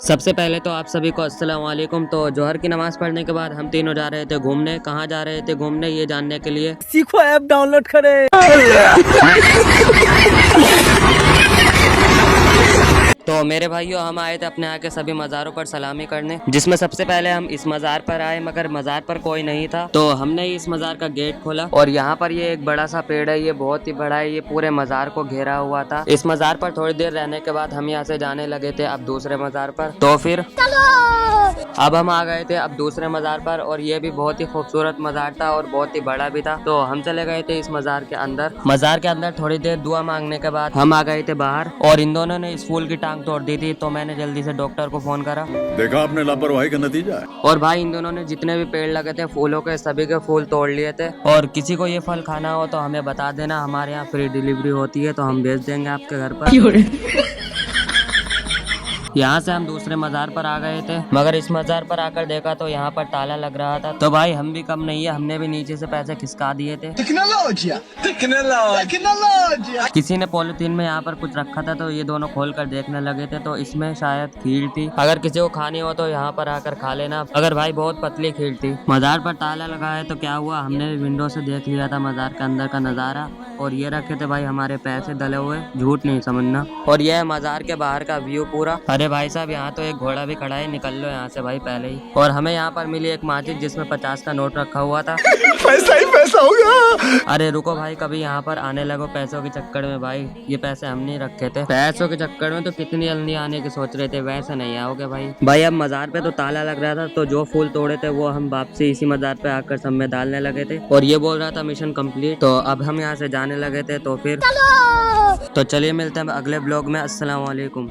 सबसे पहले तो आप सभी को अस्सलाम वालेकुम। तो जोहर की नमाज पढ़ने के बाद हम तीनों जा रहे थे घूमने। कहाँ जा रहे थे घूमने ये जानने के लिए सीखो ऐप डाउनलोड करें। तो मेरे भाइयों हम आए थे अपने यहाँ के सभी मज़ारों पर सलामी करने, जिसमें सबसे पहले हम इस मज़ार पर आए मगर मज़ार पर कोई नहीं था। तो हमने इस मज़ार का गेट खोला और यहाँ पर ये एक बड़ा सा पेड़ है, ये बहुत ही बड़ा है, ये पूरे मज़ार को घेरा हुआ था। इस मज़ार पर थोड़ी देर रहने के बाद हम यहाँ से जाने लगे थे अब दूसरे मज़ार पर। तो फिर अब हम आ गए थे अब दूसरे मज़ार पर और ये भी बहुत ही खूबसूरत मज़ार था और बहुत ही बड़ा भी था। तो हम चले गए थे इस मज़ार के अंदर। मज़ार के अंदर थोड़ी देर दुआ मांगने के बाद हम आ गए थे बाहर और इन दोनों ने इस फूल की टांग तोड़ दी थी। तो मैंने जल्दी से डॉक्टर को फोन करा। देखा आपने लापरवाही का नतीजा है। और भाई इन दोनों ने जितने भी पेड़ लगे थे फूलों के सभी के फूल तोड़ लिए थे। और किसी को ये फल खाना हो तो हमें बता देना, हमारे यहाँ फ्री डिलीवरी होती है तो हम भेज देंगे आपके घर पर। यहाँ से हम दूसरे मज़ार पर आ गए थे मगर इस मज़ार पर आकर देखा तो यहाँ पर ताला लग रहा था। तो भाई हम भी कम नहीं है, हमने भी नीचे से पैसे खिसका दिए थे। किसी ने पॉलिथीन में यहाँ पर कुछ रखा था तो ये दोनों खोल कर देखने लगे थे। तो इसमें शायद खीर थी, अगर किसी को खानी हो तो यहाँ पर आकर खा लेना। अगर भाई बहुत पतली खीर थी। मज़ार पर ताला लगा है तो क्या हुआ, हमने विंडो से देख लिया था मज़ार के अंदर का नज़ारा और ये रखे थे भाई हमारे पैसे डले हुए, झूठ नहीं समझना। और यह है मज़ार के बाहर का व्यू पूरा। अरे भाई साहब यहाँ तो एक घोड़ा भी खड़ा है, निकल लो यहाँ से भाई पहले ही। और हमें यहाँ पर मिली एक माचिस जिसमें 50 का नोट रखा हुआ था। पैसा ही पैसा होगा। अरे रुको भाई, कभी यहाँ पर आने लगो पैसों के चक्कर में। भाई ये पैसे हम नहीं रखे थे, पैसों के चक्कर में तो कितनी जल्दी आने की सोच रहे थे, वैसे नहीं आओगे भाई। अब मज़ार पे तो ताला लग रहा था तो जो फूल तोड़े थे वो हम वापसी इसी मज़ार पे आकर सब में डालने लगे थे और ये बोल रहा था मिशन कंप्लीट। तो अब हम यहाँ से जाने लगे थे। तो फिर तो चलिए मिलते हैं अगले ब्लॉग में। अस्सलाम वालेकुम।